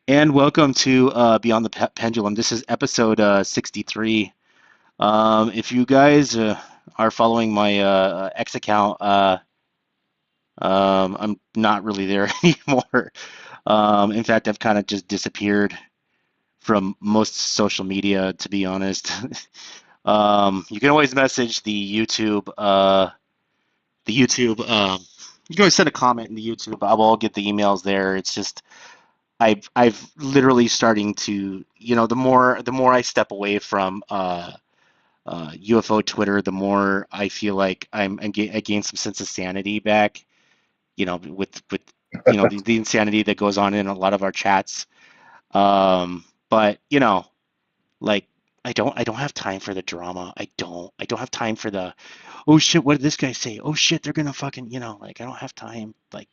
And welcome to Beyond the Pendulum. This is episode 63. If you guys are following my X account, I'm not really there anymore. In fact, I've kind of just disappeared from most social media, to be honest. You can always message the YouTube. You can always send a comment in the YouTube. I will get the emails there. It's just I've literally starting to, the more I step away from UFO Twitter, the more I feel like I gain some sense of sanity back. With the insanity that goes on in a lot of our chats. But like I don't have time for the drama. I don't have time for the, oh shit, what did this guy say? Oh shit, they're gonna fucking, like I don't have time, like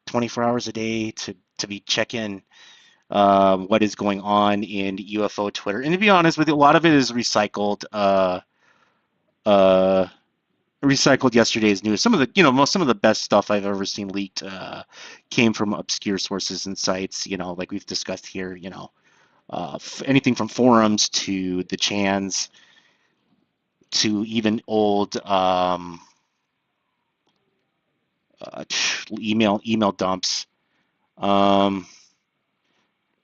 24 hours a day to be checking what is going on in UFO Twitter. And to be honest with you, a lot of it is uh, recycled yesterday's news. Some of the, some of the best stuff I've ever seen leaked came from obscure sources and sites. Like we've discussed here. Anything from forums to the Chans to even old uh, email dumps. Um,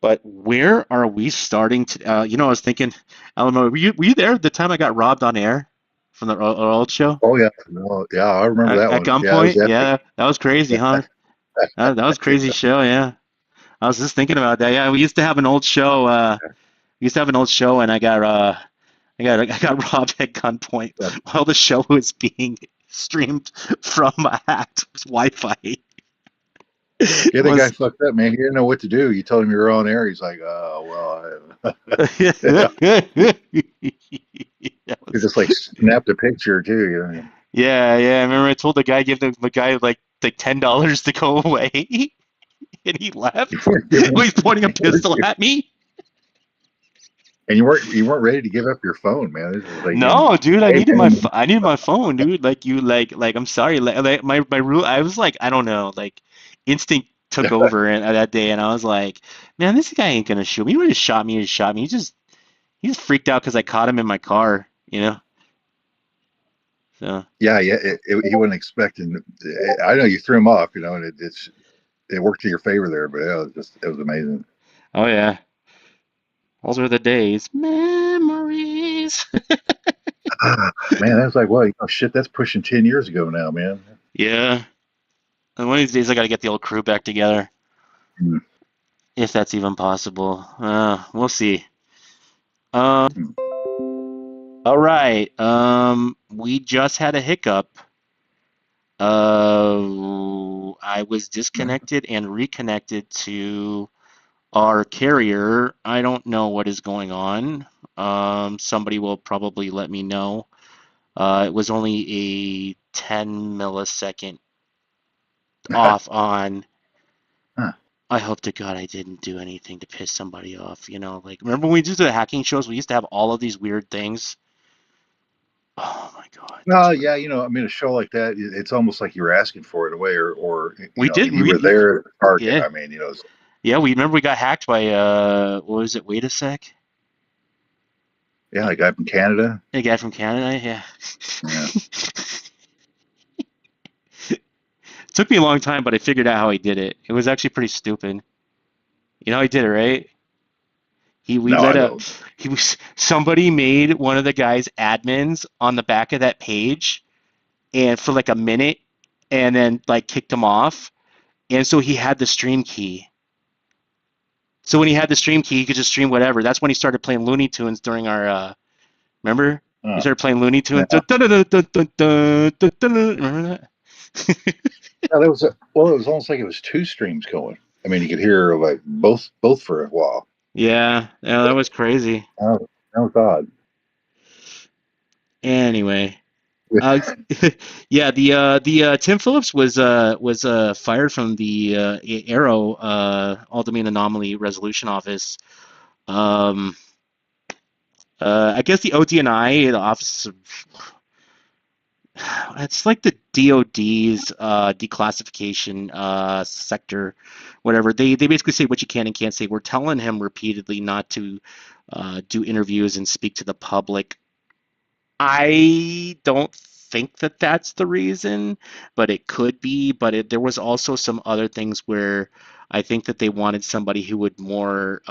But where are we starting to? I was thinking, Alamo, were you there the time I got robbed on air from the old show Oh yeah, no, yeah, I remember that at one. Yeah, it was gunpoint? epic. Yeah, that was crazy, huh? That was a crazy show. Yeah, I was just thinking about that. Yeah, we used to have an old show. We used to have an old show, and I got robbed at gunpoint Yeah, while the show was being streamed from a hacked Wi-Fi. It yeah, that guy was. fucked up, man. He didn't know what to do. You told him you were on air. He's like, "Oh well," yeah. That He was. just like snapped a picture too. Yeah, yeah. I remember I told the guy, give the guy like $10 to go away, and he You left. weren't giving He's pointing a you weren't pistol giving- at me. and you weren't ready to give up your phone, man. This is like, No, dude, hey man, I needed my phone, dude. Like I'm sorry, like my rule. I was like, I don't know, like instinct took over that day, and I was like, man, this guy ain't gonna shoot me. He would have shot me. He just shot me. He just freaked out because I caught him in my car. So, yeah, yeah. He wasn't expecting. I know you threw him off, and it worked to your favor there. But yeah, it was amazing. oh yeah, those were the days. Memories. Man, that's like, well, shit, that's pushing 10 years ago now, man. Yeah. And one of these days I got to get the old crew back together, Hmm. if that's even possible. We'll see. Um, all right. We just had a hiccup. I was disconnected and reconnected to our carrier. I don't know what is going on. Somebody will probably let me know. It was only a 10 millisecond off on. Huh. I hope to God I didn't do anything to piss somebody off. Like remember when we used to do the hacking shows? We used to have all of these weird things. Oh my God, those No, were. yeah, I mean, a show like that, it's almost like you were asking for it in a way, or We did. you were there at the target. Yeah, I mean, yeah. We remember we got hacked by what was it? Wait a sec. yeah, a guy from Canada. A guy from Canada. Yeah. Yeah, It took me a long time, but I figured out how he did it. It was actually pretty stupid. You know how he did it, right? He we no, let I a don't. he was somebody made one of the guy's admins on the back of that page and for like a minute and then like kicked him off. And so he had the stream key. So when he had the stream key, he could just stream whatever. That's when he started playing Looney Tunes during our remember? He Uh, started playing Looney yeah, Tunes. Remember that? yeah, well, it was almost like it was two streams going. I mean, you could hear like both for a while. Yeah, yeah, that was crazy. Oh, that was odd. Anyway, uh, yeah, the Tim Phillips was fired from the Arrow All-Domain Anomaly Resolution Office. Um, I guess the ODNI, the Office of It's like the DoD's declassification sector, whatever. They basically say what you can and can't say. We're telling him repeatedly not to do interviews and speak to the public. I don't think that that's the reason, but it could be. But there was also some other things where I think that they wanted somebody who would more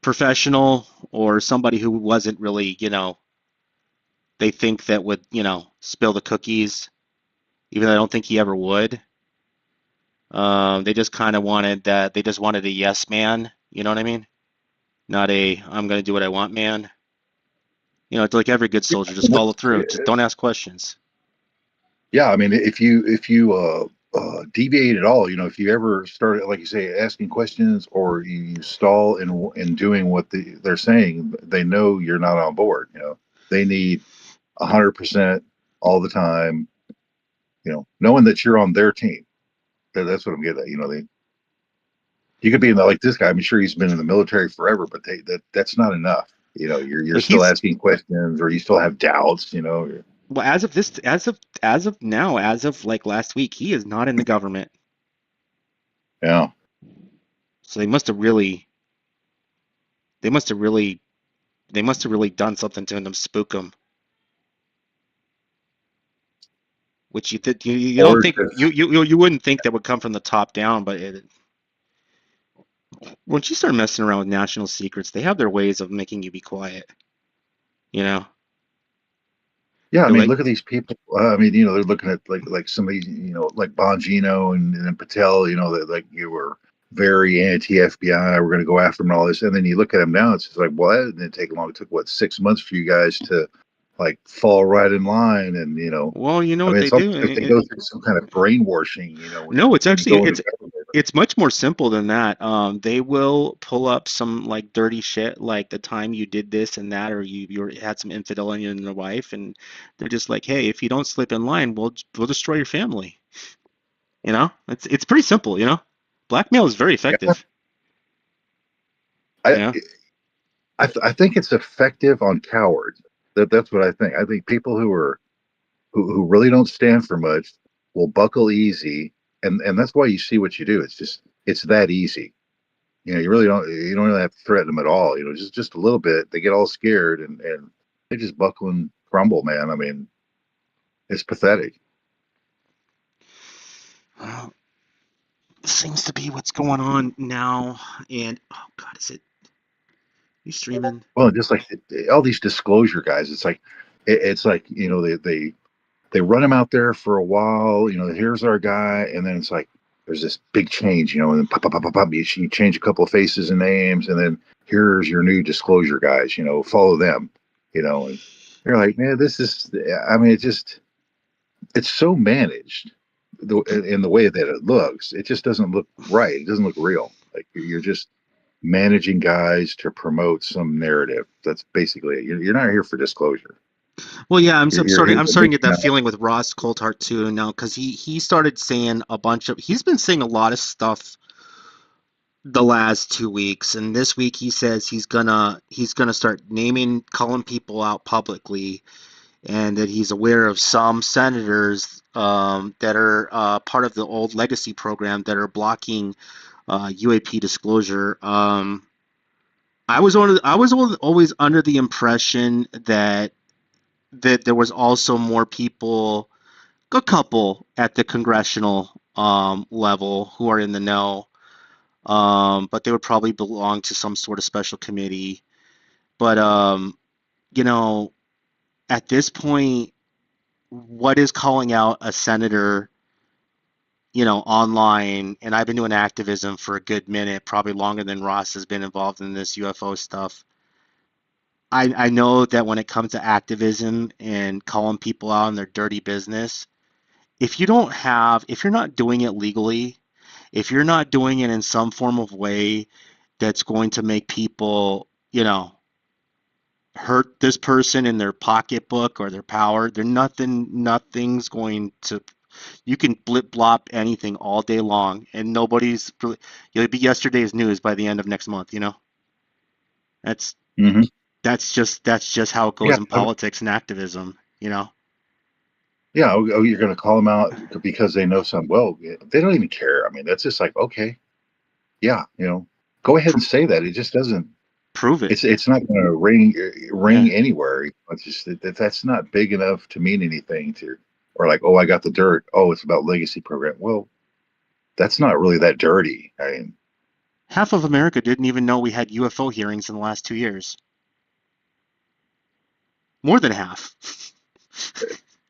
professional, or somebody who wasn't really, they think that would, spill the cookies, even though I don't think he ever would. They just kind of wanted that. They just wanted a yes man. You know what I mean? Not a I'm going to do what I want man. It's like every good soldier, just follow through. Just don't ask questions. Yeah, I mean, if you deviate at all, if you ever start, like you say, asking questions, or you stall in doing what they're saying, they know you're not on board. They need 100% all the time. Knowing that you're on their team. That's what I'm getting at. You could be in the, like this guy. I'm sure he's been in the military forever, but that's not enough. You're Well, still he's asking questions, or you still have doubts. well, as of like last week, he is not in the government. Yeah. So they must have really, they must have really done something to him, spook him. Which you don't Or think, just you wouldn't think that would come from the top down, but once you start messing around with national secrets, they have their ways of making you be quiet. You know, Yeah, I they're mean, like, look at these people. I mean, they're looking at like somebody, like Bongino and Patel. That like you were very anti FBI. We're going to go after them and all this, and then you look at them now. It's just like, well, that didn't take long. It took what, 6 months for you guys to like fall right in line, and well, you know I what mean, they it's almost do. like they go through some kind of brainwashing. No, it's When you actually go into government. it's much more simple than that. They will pull up some like dirty shit, like the time you did this and that, or you had some infidelity in your wife, and they're just like, hey, if you don't slip in line, we'll destroy your family. It's pretty simple. Blackmail is very Yeah, effective. I You know, I think it's effective on cowards. That's what I think. I think people who really don't stand for much will buckle easy, and that's why you see what you do. It's that easy. You don't really have to threaten them at all. Just a little bit. They get all scared, and they just buckle and crumble, man. I mean, it's pathetic. well, seems to be what's going on now. And oh God, is it you streaming? Well, just like all these disclosure guys, it's like they run him out there for a while. Here's our guy, and then it's like there's this big change. And then pop, pop, pop, pop, pop, you change a couple of faces and names, and then here's your new disclosure guys. Follow them. And you're like, man, this is. I mean, it's so managed, in the way that it looks. It just doesn't look right. It doesn't look real. Like you're just managing guys to promote some narrative. That's basically it. You're not here for disclosure. Well, yeah, I'm You're starting. here I'm to starting make to get you that know. feeling with Ross Coulthart too now, because he started saying a bunch of. He's been saying a lot of stuff the last 2 weeks, and this week he says he's gonna start calling people out publicly, and that he's aware of some senators that are part of the old legacy program that are blocking UAP disclosure. I was always under the impression that there was also more people, a couple at the congressional level who are in the know, but they would probably belong to some sort of special committee. But you know, at this point, what is calling out a senator, online? And I've been doing activism for a good minute, probably longer than Ross has been involved in this UFO stuff. I know that when it comes to activism and calling people out on their dirty business, if you're not doing it legally, if you're not doing it in some form of way that's going to make people, hurt this person in their pocketbook or their power, nothing's going to, you can blip blop anything all day long and you'll be yesterday's news by the end of next month. That's Mhm. that's just how it Yeah, goes in politics and activism, you know. yeah. Oh, you're going to call them out because they know something. Well, they don't even care. I mean, that's just like, okay, yeah, go ahead and Pr- say that. It just doesn't. Prove it. It's not going to ring Yeah. ring anywhere. It's just that's not big enough to mean anything to, or like, oh, I got the dirt. Oh, it's about legacy program. Well, that's not really that dirty. I mean, Half of America didn't even know we had UFO hearings in the last 2 years. More than half.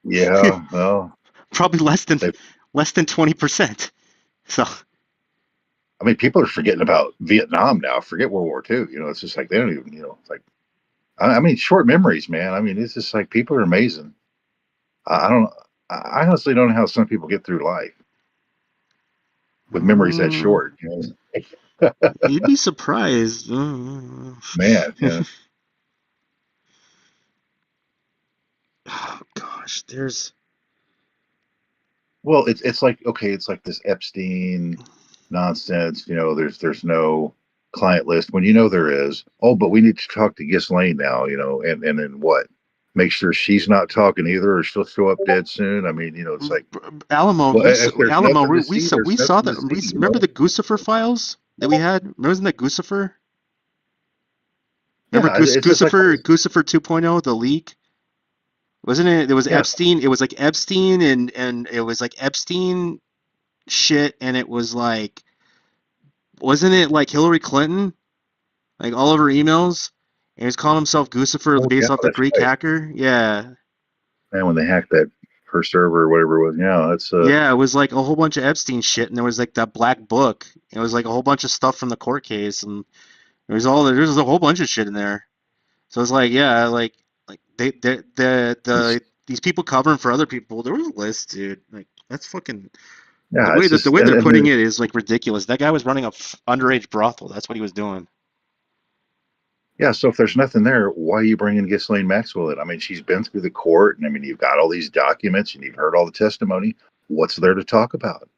yeah, well, Probably less than they, 20%. So I mean, people are forgetting about Vietnam now. Forget World War II. It's just like they don't even. It's like I mean, short memories, man. I mean, it's just like people are amazing. I don't. I honestly don't know how some people get through life with memories that mm, short. you'd be surprised. Man, Oh gosh, there's well, it's like okay, it's like this Epstein nonsense. There's no client list when there is. Oh, but we need to talk to Ghislaine now. And then what? Make sure she's not talking either, or she'll show up dead soon. I mean, it's like, Alamo. well, if there's Alamo. nothing to see, there's We saw nothing that. to see. Remember the Guccifer files that we had? Remember that Guccifer? Remember Yeah, it's just like Guccifer 2.0, the leak? Wasn't it? It was yeah, Epstein. It was like Epstein and it was like Epstein shit, and it was like, wasn't it like Hillary Clinton? Like all of her emails, and he's calling himself Guccifer oh yeah, based off the that's Greek right. hacker. Yeah, Man, when they hacked that her server or whatever it was, yeah, that's yeah. It was like a whole bunch of Epstein shit, and there was like that black book. It was like a whole bunch of stuff from the court case, and there's a whole bunch of shit in there. So it's like, yeah, like it's these people covering for other people. There was a list, dude. Like that's fucking yeah, it's the just way they're and putting then it is like ridiculous. That guy was running a underage brothel. That's what he was doing. yeah. So if there's nothing there, why are you bringing Ghislaine Maxwell in? I mean, she's been through the court, and I mean, you've got all these documents, and you've heard all the testimony. What's there to talk about?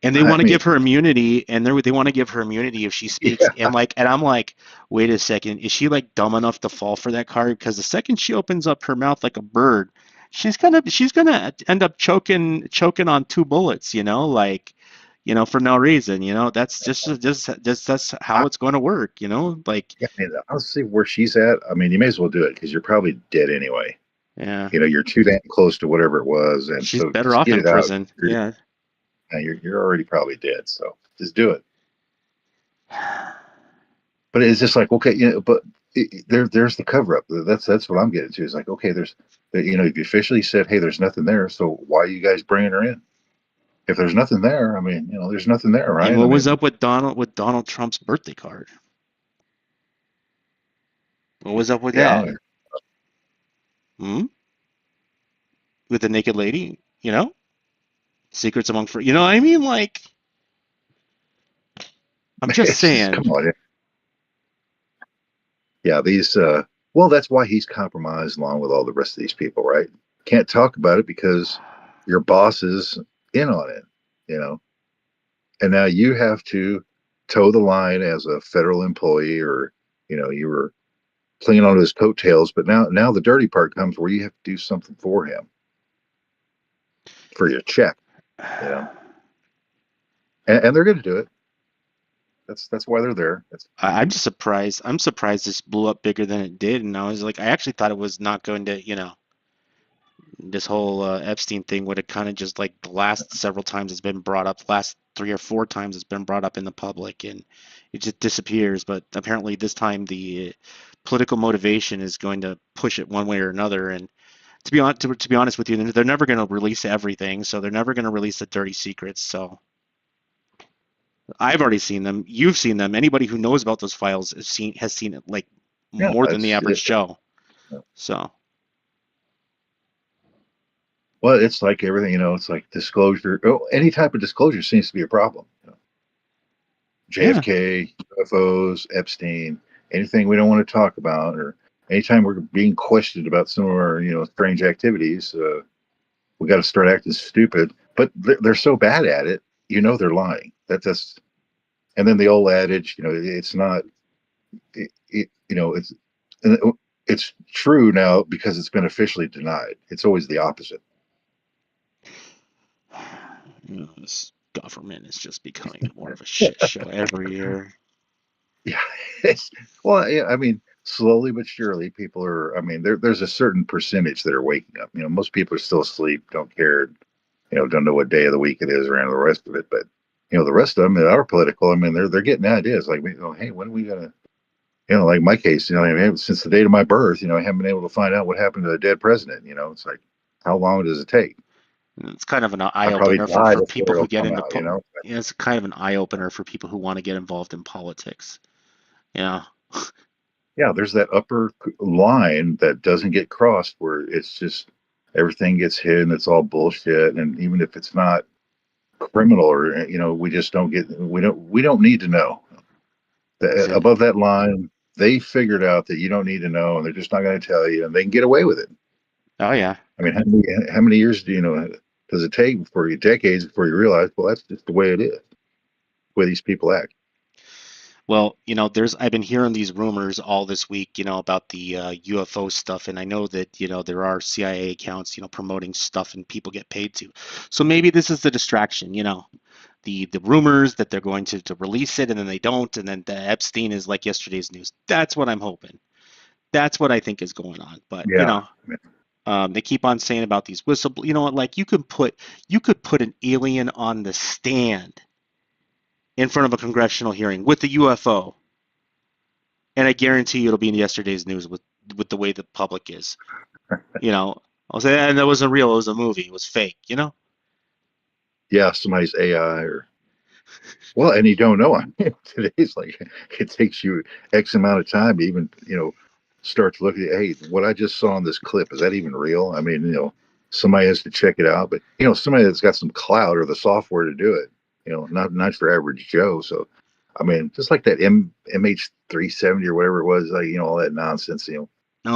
And they I want to mean, give her immunity, and they want to give her immunity if she speaks. yeah, And I'm like, wait a second, is she like dumb enough to fall for that card? Because the second she opens up her mouth like a bird, she's gonna end up choking on two bullets, like, for no reason, that's how I, it's going to work, like, yeah, I mean, I'll see where she's at. I mean, you may as well do it because you're probably dead anyway. yeah, You're too damn close to whatever it was, and she's so better just off get in it out. prison. You're Yeah. you're already probably dead, so just do it. But it's just like okay, but there's the cover up. That's what I'm getting to. Is like okay, if you officially said, hey, there's nothing there, so why are you guys bringing her in? If there's nothing there, I mean, there's nothing there, And right? I what was mean, up with Donald Trump's birthday card? What was up with yeah, that? Hmm? With the naked lady, Secrets among friends. You know what I mean? Like, I'm just it's just saying. come on, yeah. These, well, that's why he's compromised along with all the rest of these people, right? Can't talk about it because your boss is in on it, you know, and now you have to toe the line as a federal employee, or you were clinging onto his coattails. But now the dirty part comes where you have to do something for him for your check, you know, and they're going to do it. That's why they're there. That's I'm just surprised. I'm surprised this blew up bigger than it did, and I was like, I actually thought it was not going to, this whole Epstein thing would have kind of just like the last several times it's been brought up, the last 3 or 4 times it's been brought up in the public, and it just disappears. But apparently this time the political motivation is going to push it one way or another. And to be honest with you, they're never going to release everything, so they're never going to release the dirty secrets. So I've already seen them. You've seen them. Anybody who knows about those files has seen it like yeah. more than the average Joe. So Well, it's like everything, it's like disclosure. Oh, any type of disclosure seems to be a problem. yeah, JFK, UFOs, Epstein, anything we don't want to talk about, or anytime we're being questioned about some of our, strange activities, we got to start acting stupid. But they're so bad at it, they're lying. That's and then the old adage, it's not, it's and it's true now because it's been officially denied. It's always the opposite. This government is just becoming more of a shit show every year. Yeah, it's, well, yeah, I mean, slowly but surely, people are. I mean, there's a certain percentage that are waking up. You know, most people are still asleep, don't care. You know, don't know what day of the week it is or any of the rest of it. But you know, the rest of them that are political, I mean, they're getting ideas like, you know, hey, when are we gonna? You know, like my case, you know, I mean, since the date of my birth, you know, I haven't been able to find out what happened to the dead president. You know, it's like, how long does it take? It's kind of an eye I probably opener for, die for before people who it'll get come into out. You know, yeah, it's kind of an eye opener for people who want to get involved in politics. Yeah. yeah, there's that upper line that doesn't get crossed where it's just everything gets hidden. It's all bullshit, and even if it's not criminal or you know, we just don't get we don't need to know. Above that line, they figured out that you don't need to know, and they're just not going to tell you, and they can get away with it. Oh yeah. I mean, how many years do you know does it take before you decades before you realize, well, that's just the way it is, the way these people act. Well, I've been hearing these rumors all this week, about the UFO stuff, and I know that, there are CIA accounts, promoting stuff and people get paid to. So maybe this is the distraction, the rumors that they're going to release it and then they don't, and then the Epstein is like yesterday's news. That's what I'm hoping. That's what I think is going on. But, Yeah, they keep on saying about these whistle, what, like you could put an alien on the stand in front of a congressional hearing with the UFO, and I guarantee you it'll be in yesterday's news with the way the public is. I'll say, and that wasn't real. It was a movie. It was fake. yeah, somebody's AI or well, and you don't know. I mean, today's like it takes you X amount of time to even start to look at. Hey, what I just saw in this clip, is that even real? I mean, somebody has to check it out, but somebody that's got some clout or the software to do it. Not for average Joe. So, I mean, just like that MH370 or whatever it was, like all that nonsense. No,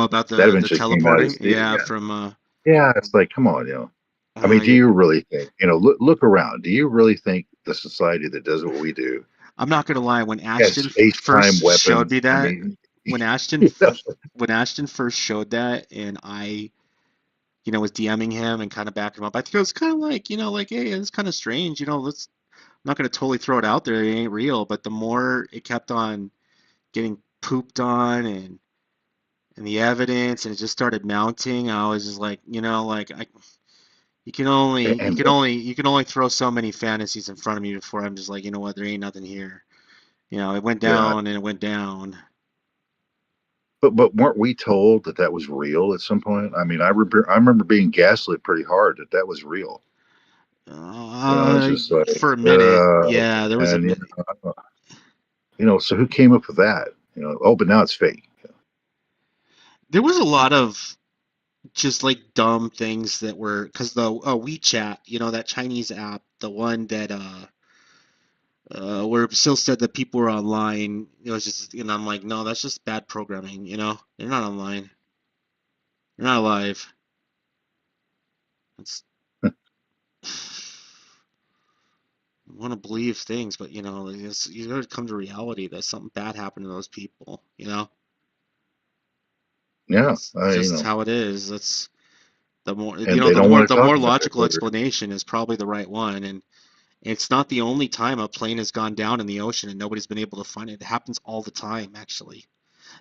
about That the eventually came out teleporting. as Yeah, yeah, from yeah. It's like, come on, I mean, do yeah. you really think, look around. Do you really think the society that does what we do I'm not gonna lie. When has Ashton space time first showed weapons? me I that, mean, when Ashton you know, when Ashton first showed that, and I, was DMing him and kind of backing him up, I think it was kind of like, like, hey, it's kind of strange. Let's I'm not gonna totally throw it out there. It ain't real. But the more it kept on getting pooped on and the evidence, and it just started mounting, I was just like, like you can only you and can only you can only throw so many fantasies in front of me before I'm just like, you know what, there ain't nothing here. It went yeah, down and it went down. but weren't we told that that was real at some point? I mean, I remember being gaslit pretty hard that that was real. It's Uh, just like, for a minute, yeah, there was a and so who came up with that? Oh, but now it's fake. there was a lot of just like dumb things that were, because the WeChat, that Chinese app, the one that where it still said that people were online. It was just, I'm like, no, that's just bad programming. They're not online. They're not alive. It's I want to believe things, but you gotta come to reality that something bad happened to those people. Yeah, It's just how it is. That's the more and they don't want to the talk more about that. logical explanation is probably the right one, and it's not the only time a plane has gone down in the ocean and nobody's been able to find it. It happens all the time, actually.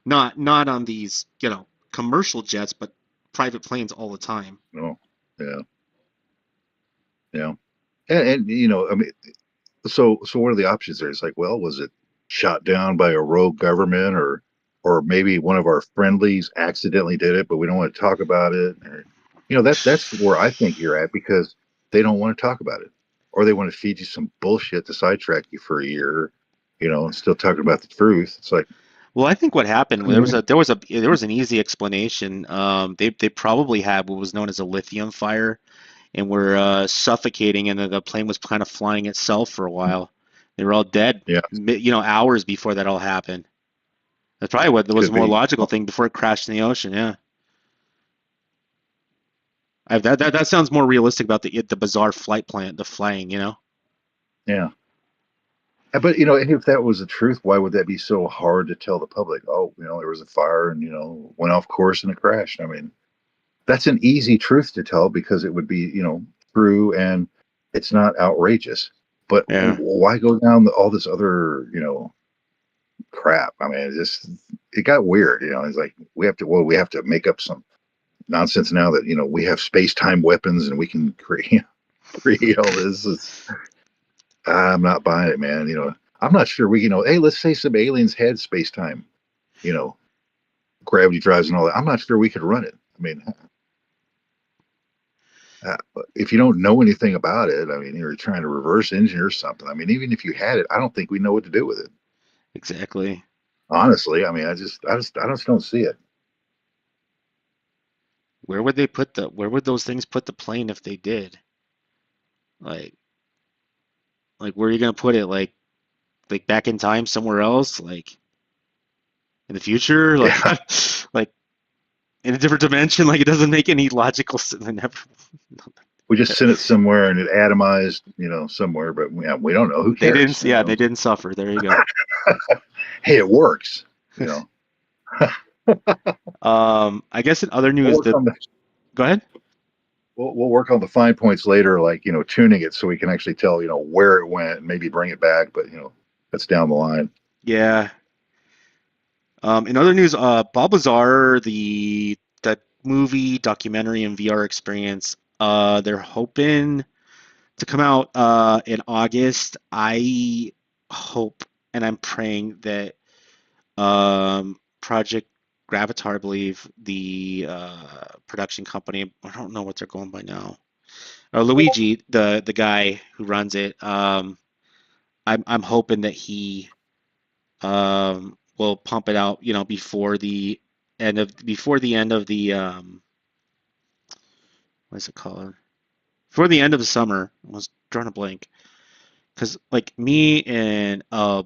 Not on these, commercial jets, but private planes all the time. No, yeah, yeah, and I mean, so what are the options there? It's like, well, was it shot down by a rogue government, or maybe one of our friendlies accidentally did it, but we don't want to talk about it? Or, that's where I think you're at because they don't want to talk about it, or they want to feed you some bullshit to sidetrack you for a year, and still talking about the truth. It's like, Well, I think what happened, yeah, there was an easy explanation. They probably had what was known as a lithium fire, and were suffocating, and the plane was kind of flying itself for a while. They were all dead, yeah, hours before that all happened. That's probably what was the could more be, logical thing before it crashed in the ocean. Yeah, that sounds more realistic about the bizarre flight plan, the flying. yeah. But if that was the truth, why would that be so hard to tell the public? Oh, there was a fire and went off course and it crashed. I mean, that's an easy truth to tell because it would be true and it's not outrageous. But Yeah, why go down all this other crap? I mean, it got weird. It's like we have to make up some nonsense now that we have space time weapons and we can create create all this. I'm not buying it, man. I'm not sure hey, let's say some aliens had space time, you know, gravity drives and all that. I'm not sure we could run it. I mean, uh, if you don't know anything about it, I mean, you're trying to reverse engineer something. I mean, even if you had it, I don't think we know what to do with it. exactly. Honestly, I mean, I just don't see it. Where would those things put the plane if they did? Like, where are you gonna put it? Like back in time somewhere else? Like in the future? Like, Yeah, like in a different dimension? Like it doesn't make any logical sense. we just sent it somewhere and it atomized, somewhere, but we don't know. Who They cares? didn't. Yeah, they didn't suffer. There you go. Hey, it works. You know, I guess in other we'll news, work the on the go ahead. we'll work on the fine points later, like tuning it so we can actually tell where it went and maybe bring it back. But that's down the line. Yeah. In other news, Bob Lazar, the that movie documentary and VR experience, they're hoping to come out in August. I hope and I'm praying that Project Gravatar, I believe, the production company, I don't know what they're going by now. Luigi, the guy who runs it, I'm hoping that he will pump it out, before the end of the what's it called? Before the end of the summer. I was drawing a blank because like me and a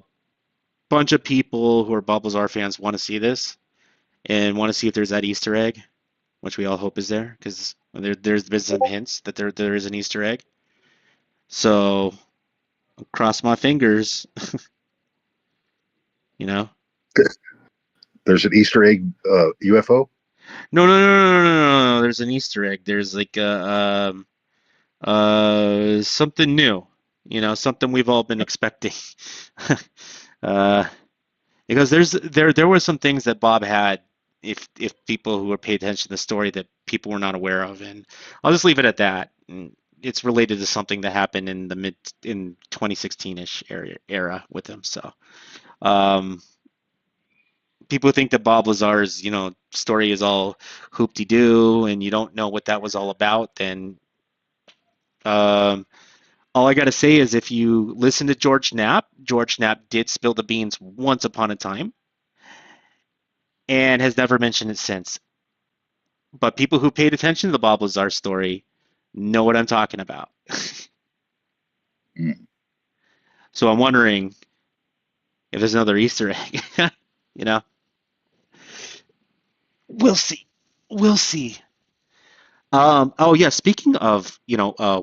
bunch of people who are Bob Lazar fans want to see this and want to see if there's that Easter egg, which we all hope is there because there's been some hints that there is an Easter egg. So cross my fingers, you know. There's an Easter egg UFO. No, no, no, no, no, no, no, no. There's an Easter egg. There's like something new. Something we've all been expecting. uh, because there were some things that Bob had, if people who were paying attention to the story, that people were not aware of, and I'll just leave it at that. And it's related to something that happened in 2016ish era with him. So, um, people think that Bob Lazar's story is all hoop-de-doo, and you don't know what that was all about, then um, all I got to say is if you listen to George Knapp did spill the beans once upon a time and has never mentioned it since. But people who paid attention to the Bob Lazar story know what I'm talking about. Mm. So I'm wondering if there's another Easter egg. you know, we'll see. We'll see. Oh yeah, speaking of,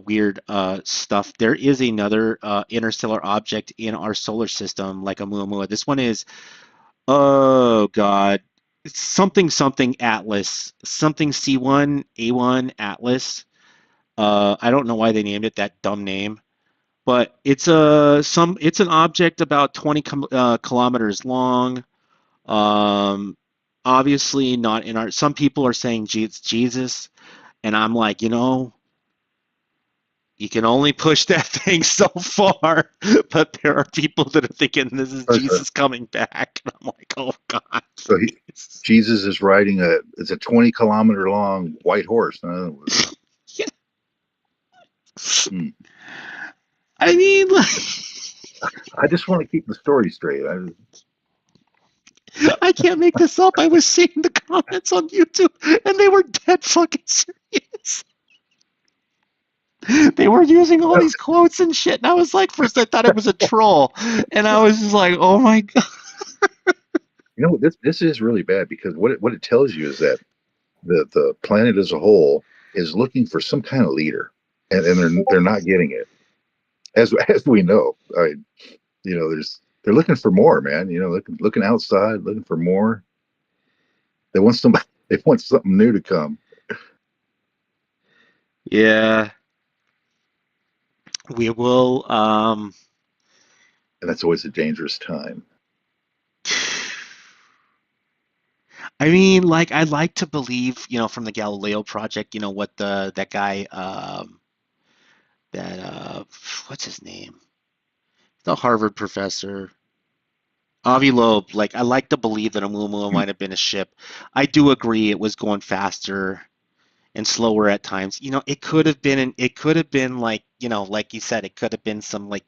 weird stuff, there is another interstellar object in our solar system, like a Oumuamua. This one is, oh God, it's something something Atlas, something C1 A1 Atlas. I don't know why they named it that dumb name, but it's an object about 20 kilometers long. Um, Obviously not in our. Some people are saying, gee, it's Jesus, and I'm like, you can only push that thing so far, but there are people that are thinking this is So, Jesus coming back. And I'm like, oh God. so Jesus is riding it's a 20-kilometer long white horse. Yeah. Hmm. I mean, like, I just want to keep the story straight. I can't make this up. I was seeing the comments on YouTube and they were dead fucking serious. They were using all these quotes and shit. And I was like, first I thought it was a troll. And I was just like, oh my God. This is really bad because what it tells you is that the planet as a whole is looking for some kind of leader, and they're not getting it, as we know. they're looking for more, man. Looking outside, looking for more. They want somebody. They want something new to come, Yeah, we will. and that's always a dangerous time. I mean, like I like to believe, from the Galileo project, what that guy, that what's his name? The Harvard professor, Avi Loeb. Like I like to believe that Oumuamua Hmm. might have been a ship. I do agree it was going faster and slower at times. It could have been like, like you said, it could have been some like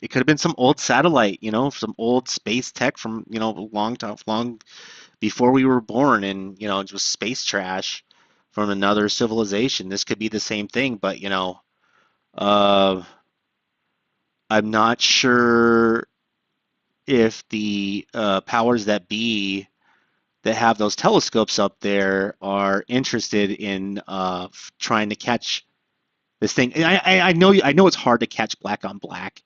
it could have been some old satellite, some old space tech from, long time, long before we were born, and it was space trash from another civilization. This could be the same thing, but uh, I'm not sure if the powers that be that have those telescopes up there are interested in trying to catch this thing. And I know it's hard to catch black on black.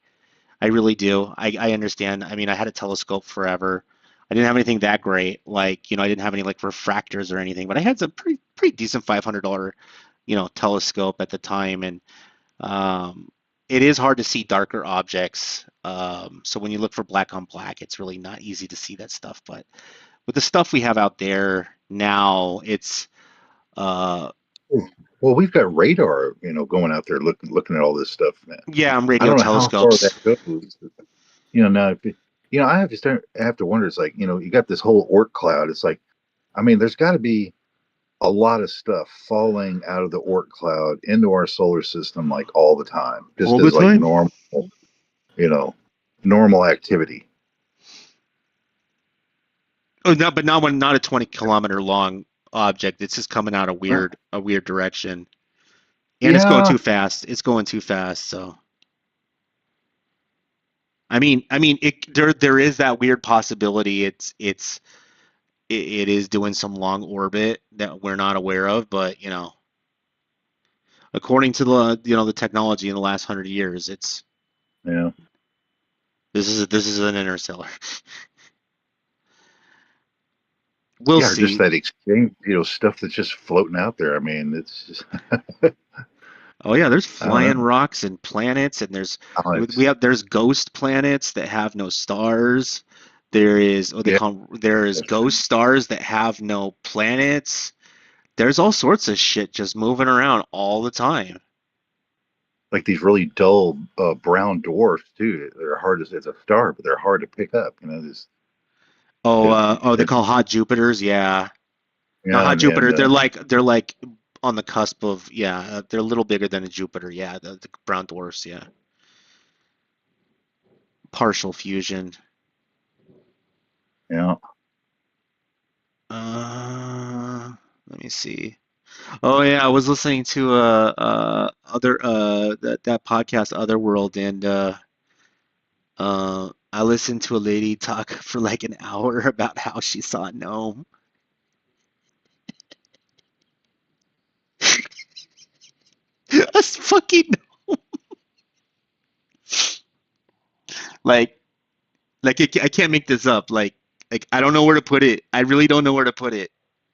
I really do. I understand. I mean, I had a telescope forever. I didn't have anything that great. Like, I didn't have any like refractors or anything, but I had some pretty decent $500, telescope at the time, and um, it is hard to see darker objects. So when you look for black on black, it's really not easy to see that stuff. But with the stuff we have out there now, it's uh, Well, we've got radar, going out there looking at all this stuff, man. yeah, I radio don't know how far telescopes. that goes. Now if I have to wonder. It's like you got this whole Oort cloud. It's like, I mean, there's got to be a lot of stuff falling out of the Oort cloud into our solar system like all the time, All just the as like time. you know, normal activity. Oh, no, but not a 20-kilometer long object. It's just coming out Well, a weird direction, and it's going yeah, too fast. It's going too fast. So I mean, there is that weird possibility. It is doing some long orbit that we're not aware of, but according to the technology in the last 100 years, yeah, this is an interstellar. We'll yeah. Or just see. that exchange, stuff that's just floating out there. I mean, it's just, Oh yeah, there's I don't flying know. rocks and planets, and It's there's ghost planets that have no stars. There is what they yeah, call there is ghost stars that have no planets. There's all sorts of shit just moving around all the time. like these really dull brown dwarfs too. They're hard as a star, but they're hard to pick up. This it, Oh, they it, call hot Jupiters, yeah. No, hot and Jupiter. They're like on the cusp of, yeah. They're a little bigger than a Jupiter, yeah. The brown dwarfs, yeah. Partial fusion. yeah. Let me see. Oh yeah, I was listening to other that podcast Otherworld, and I listened to a lady talk for like an hour about how she saw a gnome. A fucking like I can't make this up. Like I don't know where to put it. I really don't know where to put it.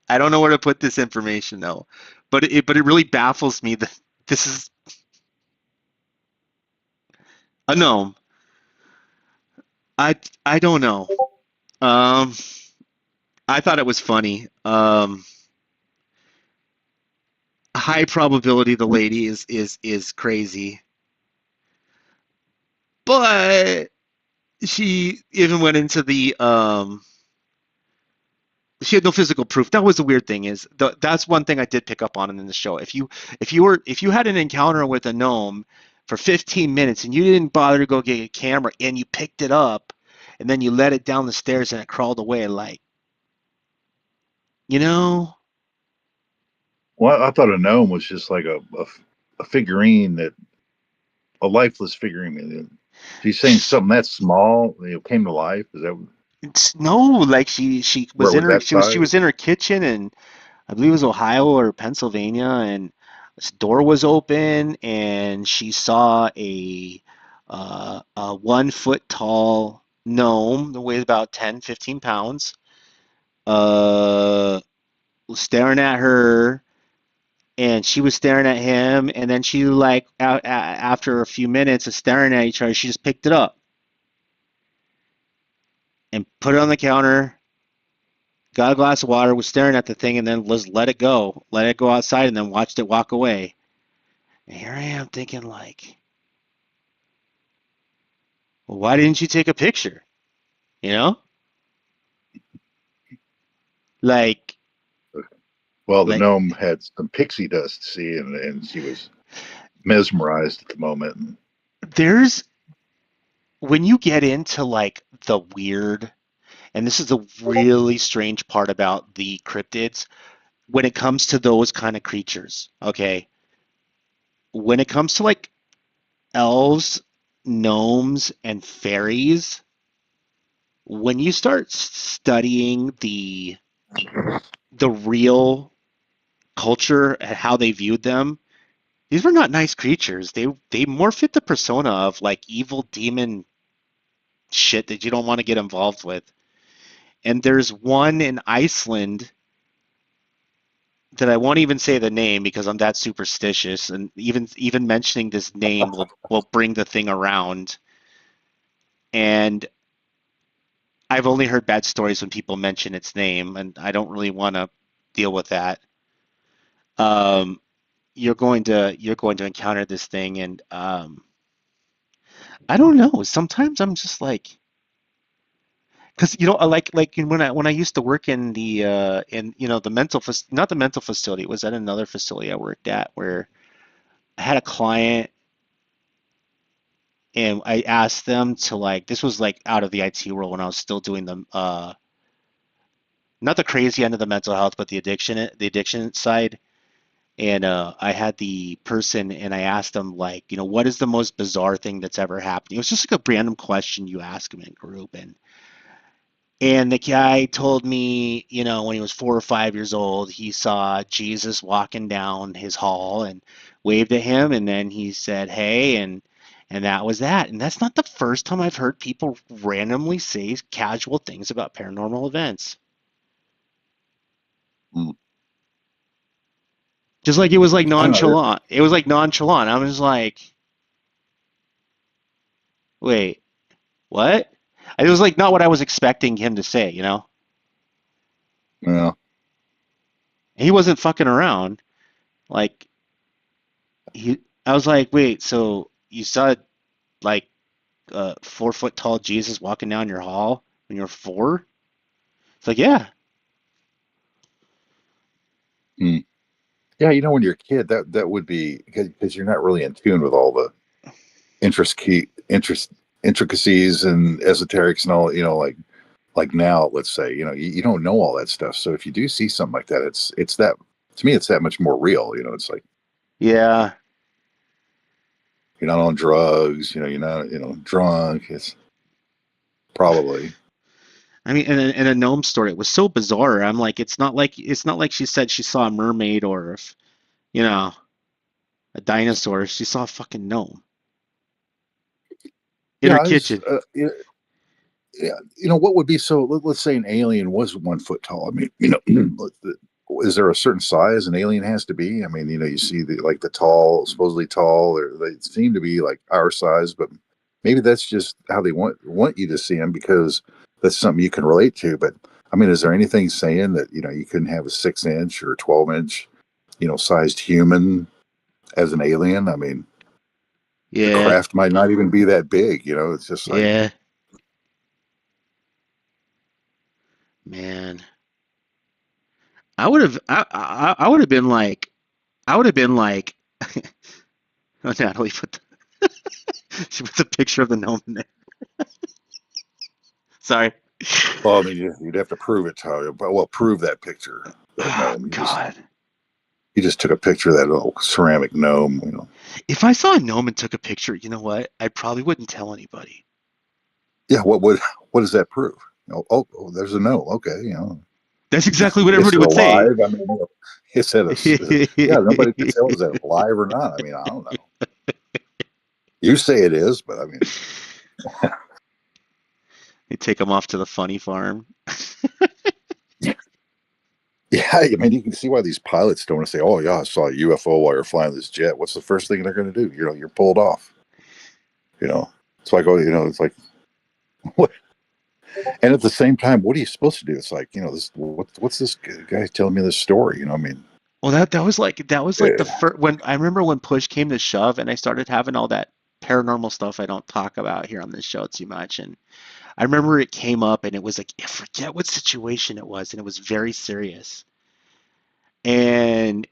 I don't know where to put this information though. But it really baffles me that this is a gnome. I I don't know. Um, I thought it was funny. High probability the lady is crazy, but she even went into the she had no physical proof. That was the weird thing is that's one thing I did pick up on in the show. If you had an encounter with a gnome for 15 minutes and you didn't bother to go get a camera and you picked it up and then you let it down the stairs and it crawled away, like, you know, Well, I thought a gnome was just like a figurine a lifeless figurine. She's saying something that small, came to life. Is that no, like she where was it in was her that she size? was in her kitchen, and I believe it was Ohio or Pennsylvania, and this door was open, and she saw A 1 foot tall gnome that weighs about 10, 15 pounds, uh, staring at her, and she was staring at him, and then she like after a few minutes of staring at each other, she just picked it up and put it on the counter, got a glass of water, was staring at the thing, and then let it go outside, and then watched it walk away. And here I am thinking like, well, why didn't you take a picture? You know, like Well, the like gnome had some pixie dust, see, and she was mesmerized at the moment. And, there's when you get into like the weird, and this is the really strange part about the cryptids when it comes to those kind of creatures. Okay, when it comes to like elves, gnomes, and fairies, when you start studying the real culture and how they viewed them, these were not nice creatures. They more fit the persona of like evil demon shit that you don't want to get involved with. And there's one in Iceland that I won't even say the name because I'm that superstitious, and even mentioning this name will bring the thing around. And I've only heard bad stories when people mention its name, and I don't really want to deal with that. Um, you're going to encounter this thing, and I don't know. Sometimes I'm just like, because like when I used to work in the in the not the mental facility, it was at another facility I worked at where I had a client and I asked them to like this was like out of the IT world when I was still doing the not the crazy end of the mental health, but the addiction side. And I had the person and I asked them like, what is the most bizarre thing that's ever happened? It was just like a random question you ask them in group, and the guy told me, when he was 4 or 5 years old, he saw Jesus walking down his hall and waved at him, and then he said, "Hey," and that was that. And that's not the first time I've heard people randomly say casual things about paranormal events. mm, Just like it was like I don't know. nonchalant. It was like nonchalant. I was like, "Wait, what?" It was like not what I was expecting him to say. Yeah, He wasn't fucking around. Like I was like, "Wait, so you saw like 4 foot tall Jesus walking down your hall when you're four?" It's like, yeah, mm. Yeah. When you're a kid, that would be because you're not really in tune with all the interest intricacies and esoterics and all. Like now, let's say, you don't know all that stuff. So if you do see something like that, it's that to me, it's that much more real. It's like yeah. you're not on drugs. You're not drunk. It's probably I mean, in a gnome story, it was so bizarre. I'm like, it's not like she said she saw a mermaid or you know a dinosaur. She saw a fucking gnome in yeah. her I was kitchen. yeah, what would be so? Let's say an alien was 1 foot tall. I mean, is there a certain size an alien has to be? I mean, you see the tall, supposedly tall, or they seem to be like our size, but maybe that's just how they want you to see them because that's something you can relate to. But I mean, is there anything saying that you couldn't have a 6 inch or 12 inch, sized human as an alien? I mean, the Yeah, craft might not even be that big. It's just like, yeah, man. I would have been like, I would have been like, oh, Natalie she put the picture of the gnome in there. Sorry. well, I mean, you'd have to prove it, Tyler. But well, prove that picture, that Oh gnome. God. You just took a picture of that little ceramic gnome. If I saw a gnome and took a picture, you know what? I probably wouldn't tell anybody. Yeah, what does that prove? Oh, there's a gnome. Okay, That's exactly what is everybody it would say. alive? I mean, is it yeah? Nobody can tell is it alive or not. I mean, I don't know. You say it is, but I mean, They take them off to the funny farm. yeah, I mean, you can see why these pilots don't want to say, "Oh yeah, I saw a UFO while you're flying this jet." What's the first thing they're going to do? You're pulled off. You know, it's like, oh, it's like, what? And at the same time, what are you supposed to do? It's like, this what's this guy telling me this story? I mean, Well, that was like the eh, first when I remember when push came to shove, and I started having all that paranormal stuff I don't talk about here on this show too much. And I remember it came up, and it was like I forget what situation it was, and it was very serious. And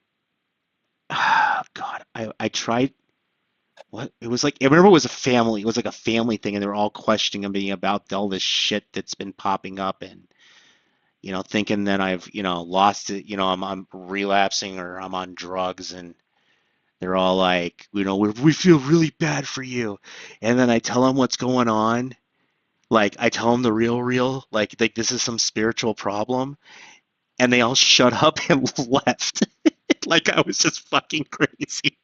God, I tried. What it was like, I remember it was a family. It was like a family thing, and they were all questioning me about all this shit that's been popping up, and thinking that I've lost it. I'm relapsing or I'm on drugs, and they're all like, we feel really bad for you, and then I tell them what's going on. Like I tell them the real, like this is some spiritual problem, and they all shut up and left, like I was just fucking crazy.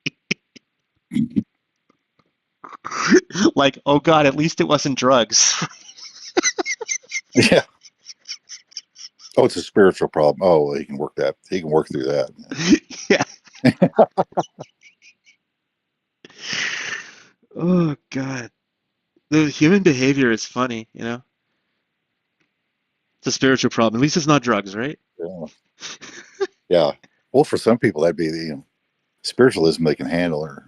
Like, oh God, at least it wasn't drugs. yeah. Oh, it's a spiritual problem. Oh, well, he can work that. He can work through that. Yeah. Oh God. The human behavior is funny. It's a spiritual problem. At least it's not drugs, right? Yeah. Yeah. Well, for some people, that'd be the spiritualism they can handle, or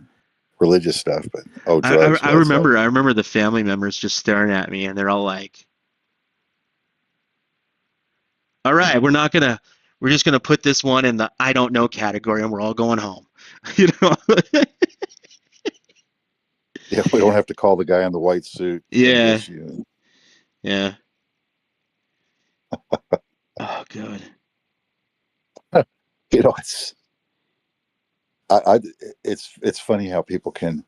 religious stuff. But oh, I, I drugs. I Well, it's like, remember I remember the family members just staring at me, and they're all like, "All right, we're just gonna put this one in the I don't know category, and we're all going home." You know? yeah, we don't have to call the guy in the white suit and Yeah, just yeah. Oh God. it's I it's funny how people can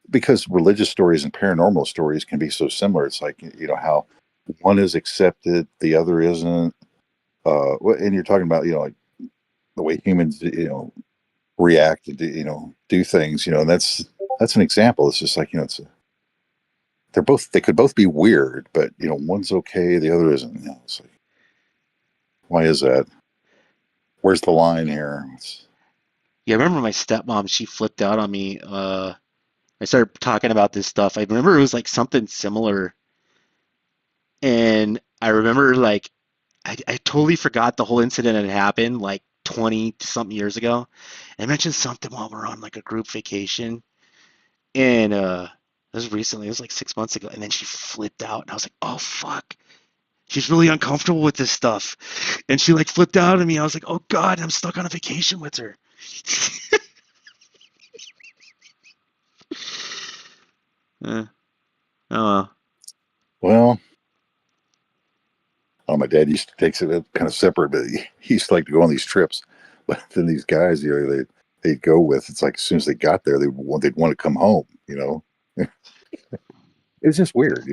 because religious stories and paranormal stories can be so similar. It's like how one is accepted, the other isn't. And you're talking about like the way humans react and do things, and that's an example. It's just like they could both be weird, but one's okay, the other isn't. It's like, why is that? Where's the line here? Yeah, I remember my stepmom. She flipped out on me. I started talking about this stuff. I remember it was like something similar, and I remember like I totally forgot the whole incident had happened like 20 something years ago. I mentioned something while we're on like a group vacation, and it was recently. It was like 6 months ago, and then she flipped out, and I was like, "Oh fuck." She's really uncomfortable with this stuff. And she like flipped out at me. I was like, "Oh God, I'm stuck on a vacation with her." Eh, oh well. Well, my dad used to take it kind of separate, but he used to like to go on these trips. But then these guys, they'd go with. It's like as soon as they got there, they'd want to come home. It's just weird.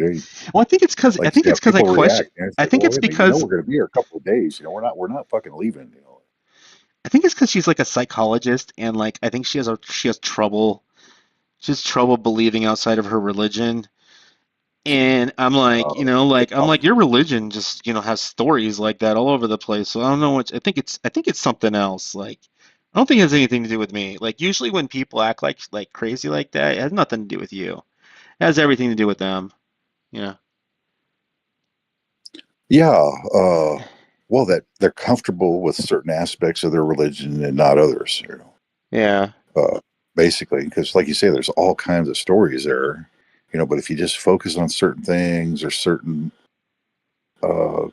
Well, I think it's because I Like think see how it's because I people question. react. And it's I like, think well, it's wait a minute. because We're going to be here a couple of days. We're not fucking leaving. I think it's because she's like a psychologist, and like I think she has trouble believing outside of her religion. And I'm like, I'm like, your religion just, has stories like that all over the place. So I don't know what I think it's something else. Like, I don't think it has anything to do with me. Like, usually when people act like crazy like that, it has nothing to do with you. It has everything to do with them. Yeah. Yeah. Well, that they're comfortable with certain aspects of their religion and not others. Yeah. Uh, Basically, because like you say, there's all kinds of stories there. But if you just focus on certain things or certain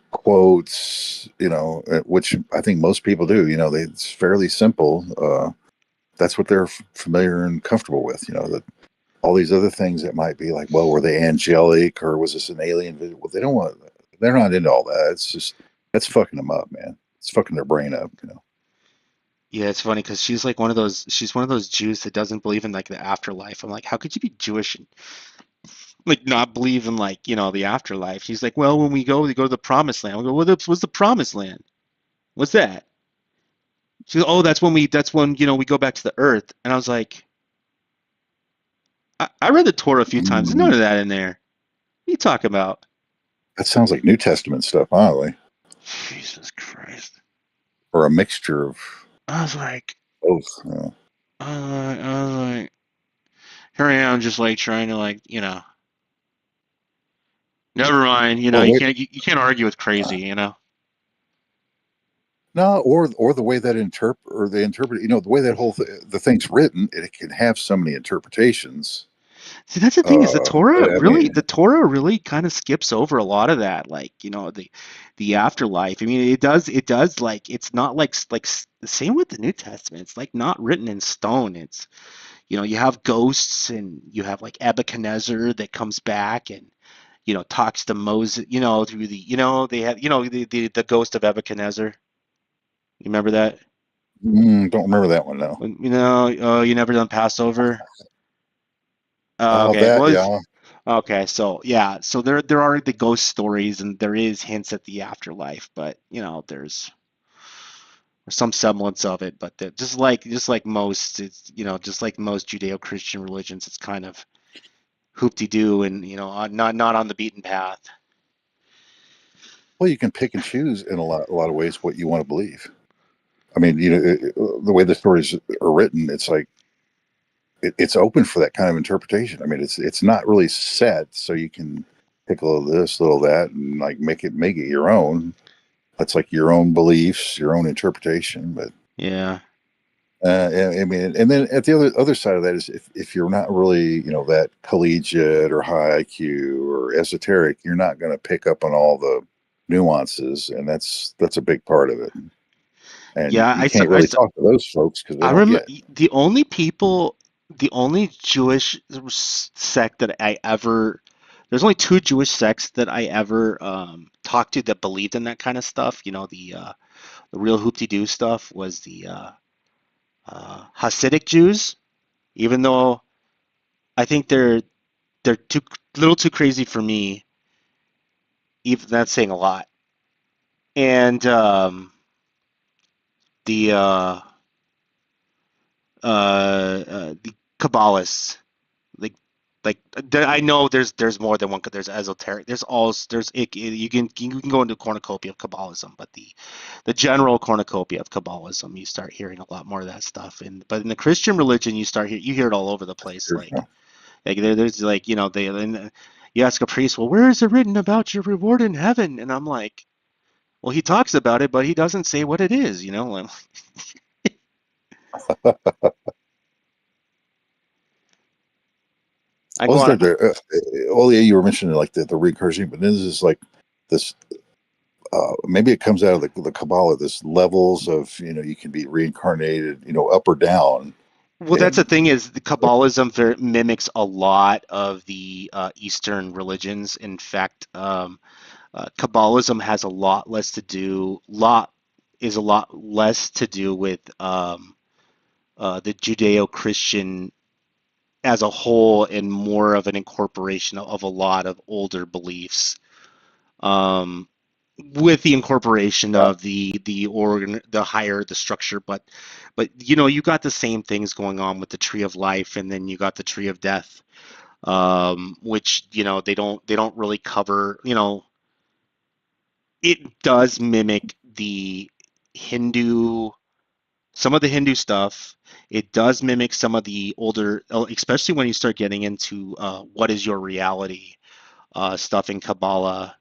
quotes, which I think most people do, it's fairly simple. That's what they're familiar and comfortable with. That all these other things that might be like, well, were they angelic or was this an alien visit? Well, they don't want. They're not into all that. It's just that's fucking them up, man. It's fucking their brain up. Yeah, it's funny because she's one of those Jews that doesn't believe in like the afterlife. I'm like, how could you be Jewish and like not believe in like, the afterlife? She's like, well, when we go to the promised land. I go, what's the promised land? What's that? She goes, oh, that's when we go back to the earth. And I was like, I read the Torah a few times. There's none Mm, of that in there. What are you talking about? that sounds like New Testament stuff, honestly, Jesus Christ. or a mixture of I was like, both. I was like, here I am just like trying to like, never mind, Well, wait, you can't argue with crazy, you know? no, or the way that they interpret, the way that the thing's written, it can have so many interpretations. See, that's the thing is I mean, The Torah really kind of skips over a lot of that, like, the afterlife. I mean, it does like, it's not like the same with the New Testament. It's like not written in stone. It's, you have ghosts and you have like Nebuchadnezzar that comes back and, talks to Moses, through they have, the ghost of Nebuchadnezzar. You remember that? don't remember that one now. Oh, you never done Passover? Oh, Okay. that, Well, yeah. okay, so yeah, so there are the ghost stories and there is hints at the afterlife, but there's some semblance of it, but just like most, it's just like most Judeo-Christian religions, it's kind of hoop-de-doo and not on the beaten path. Well, you can pick and choose in a lot of ways what you want to believe. I mean, the way the stories are written, it's like it's open for that kind of interpretation. I mean, it's not really set, so you can pick a little this, a little that, and like make it your own. That's like your own beliefs, your own interpretation. But Yeah. I mean, and then at the other side of that is if you're not really that collegiate or high IQ or esoteric, you're not going to pick up on all the nuances, and that's a big part of it. And Yeah, you can't really talk to those folks because they I don't remember get. the only Jewish sect that I ever, there's only two Jewish sects that I ever talked to that believed in that kind of stuff. The real hoop-de-doo stuff was the Hasidic Jews, even though I think they're too little too crazy for me. Even that's saying a lot. And the the Kabbalists, like I know there's more than one. There's esoteric. You can go into a cornucopia of Kabbalism, but the general cornucopia of Kabbalism, you start hearing a lot more of that stuff. But in the Christian religion, you hear it all over the place. Like there's like they and you ask a priest, well, where is it written about your reward in heaven? And I'm like, well, he talks about it, but he doesn't say what it is. Like, I go on. Wasn't there? Oh yeah, you were mentioning like the reincarnation, but this is like this. Maybe it comes out of the Kabbalah. This levels of you can be reincarnated, up or down, Well, that's the and thing is the Kabbalism mimics a lot of the Eastern religions. In fact, Kabbalism has a lot less to do lot is a lot less to do with the Judeo-Christian as a whole and more of an incorporation of a lot of older beliefs. Um, with the incorporation uh, of the organ, the higher the structure, but you got the same things going on with the tree of life, and then you got the tree of death, which they don't really cover. It does mimic the Hindu, some of the Hindu stuff. It does mimic some of the older, especially when you start getting into what is your reality stuff in Kabbalah,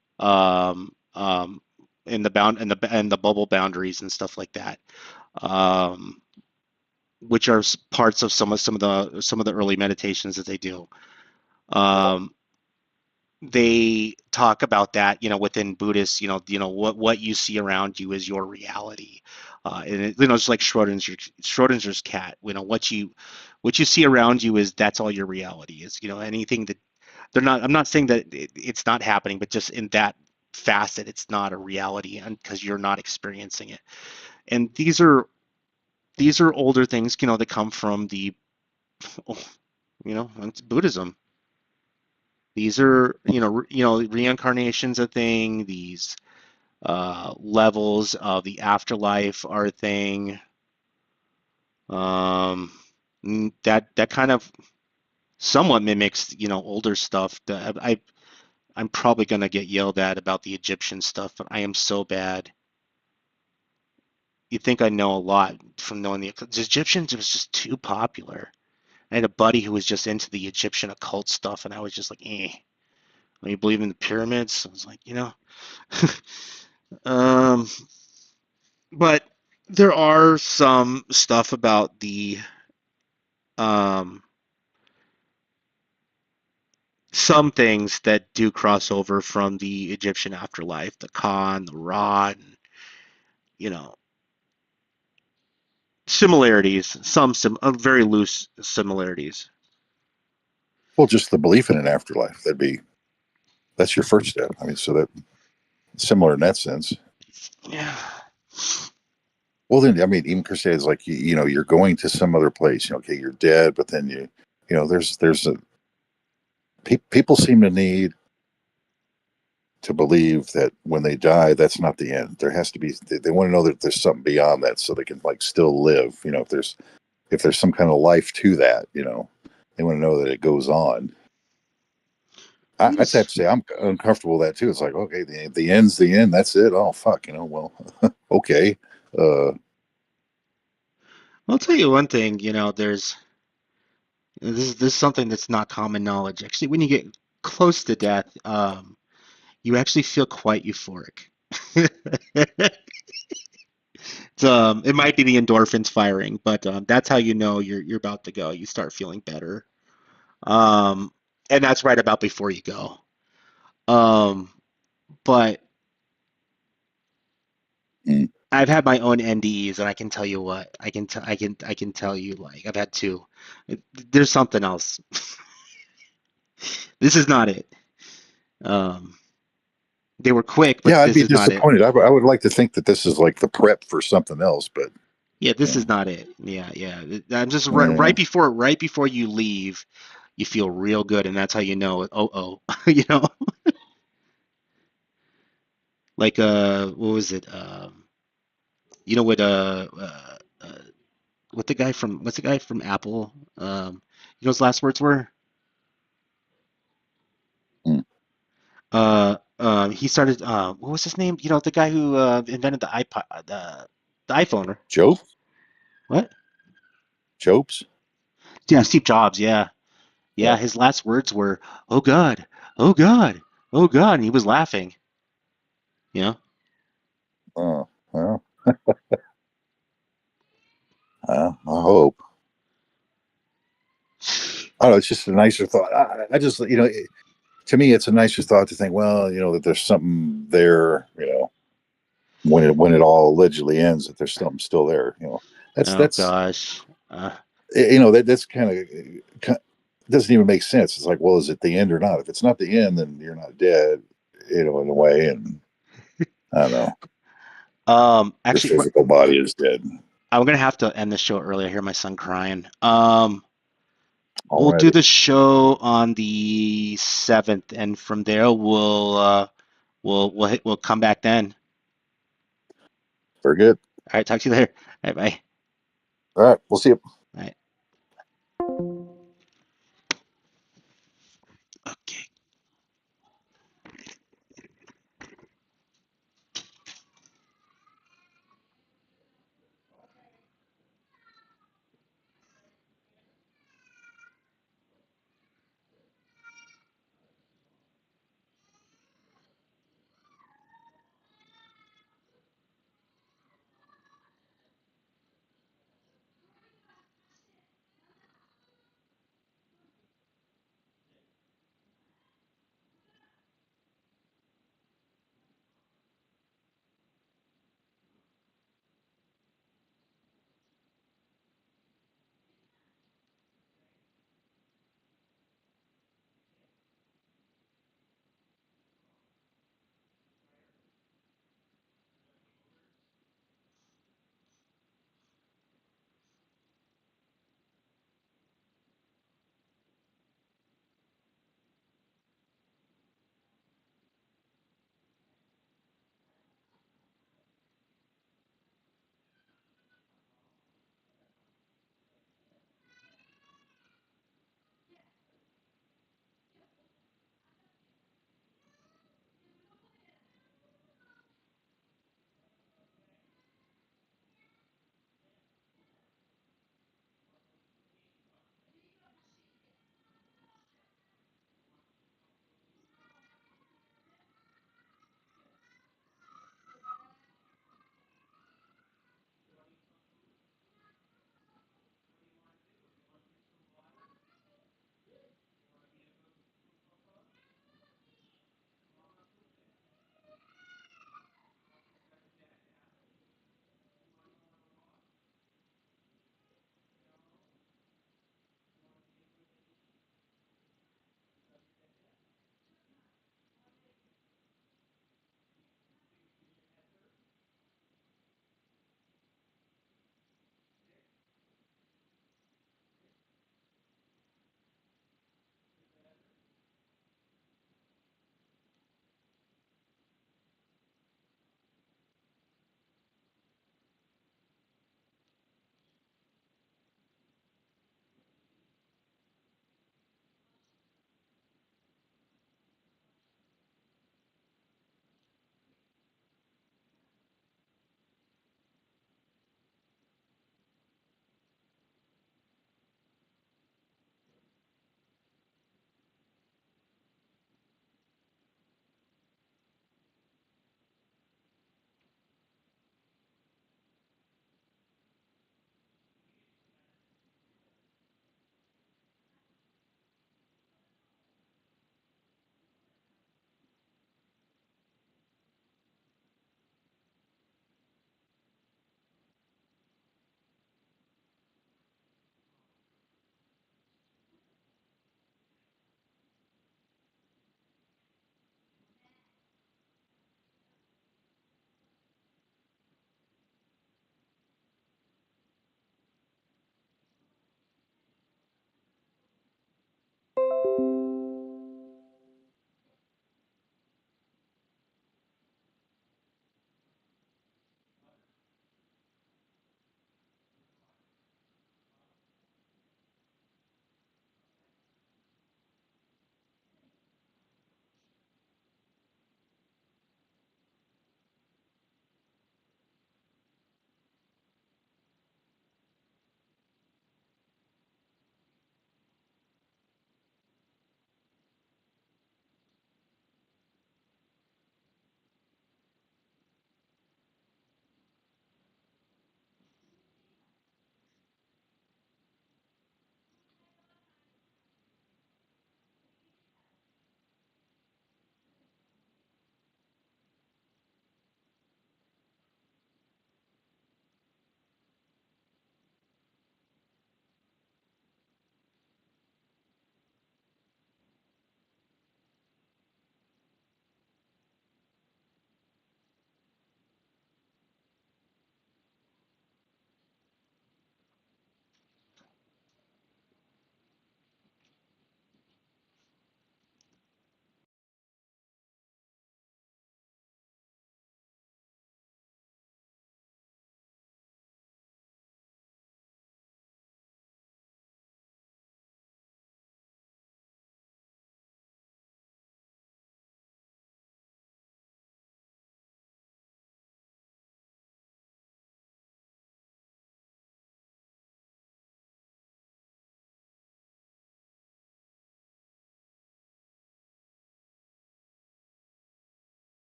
in the and the bubble boundaries and stuff like that, um, which are parts of some of the early meditations that they do. Um, they talk about that, within Buddhists, what you see around you is your reality, and it's like Schrodinger's cat. What you see around you is that's all your reality is. Anything that they're not. I'm not saying that it's not happening, but just in that facet, it's not a reality, and because you're not experiencing it. And these are older things, that come from the, it's Buddhism. These are, reincarnations a thing. These levels of the afterlife are a thing. Um, that kind of somewhat mimics, older stuff. I'm probably gonna get yelled at about the Egyptian stuff, but I am so bad. You think I know a lot from knowing the Egyptians? It was just too popular. I had a buddy who was just into the Egyptian occult stuff, and I was just like, eh. When you believe in the pyramids, I was like, um, but there are some stuff about the um, some things that do cross over from the Egyptian afterlife, the Khan, the Ra, and, you know, similarities, very loose similarities. Well, just the belief in an afterlife. That's your first step. I mean, so that similar in that sense. Yeah. Well, then, I mean, even Christianity is like you're going to some other place. Okay, you're dead, but then there's a people seem to need to believe that when they die, that's not the end. There has to be. They want to know that there's something beyond that, so they can like still live. If there's some kind of life to that, they want to know that it goes on. I I'd have just, to say I'm uncomfortable with that too. It's like, okay, the end's the end. That's it. Oh fuck, well, okay. Uh, I'll tell you one thing, this is something that's not common knowledge. Actually, when you get close to death, you actually feel quite euphoric. It might be the endorphins firing, but that's how you know you're about to go. You start feeling better, um, and that's right about before you go. Um, but mm. I've had my own NDEs, and I can tell you what I can tell you, like, I've had two. There's something else. This is not it. Um, they were quick, Yeah, but I'd this be is not it. disappointed. I would like to think that this is like the prep for something else, but Yeah, this yeah, is not it. Yeah, yeah. I'm just yeah. right before you leave, you feel real good, and that's how you know. Oh, like what was it? You know what's the guy from Apple? His last words were. Mm. He started. What was his name? The guy who invented the iPod, the iPhone. Job, What? Jobs. Yeah, Steve Jobs. Yeah, yeah. Yeah. His last words were, "Oh God, oh God, oh God," and he was laughing. You know. Well, I hope. I don't know. It's just a nicer thought. I just, to me, it's a nicer thought to think, well, that there's something there, when it all allegedly ends, that there's something still there. That's Oh that's gosh. that's kind of doesn't even make sense. It's like, well, is it the end or not? If it's not the end, then you're not dead, in a way, and I don't know. Your Actually, physical body is dead. I'm gonna have to end the show early. I hear my son crying. We'll do Alrighty, the show on the 7th, and from there we'll come back then. very good. All right, talk to you later. All right, bye. All right, we'll see you. All right.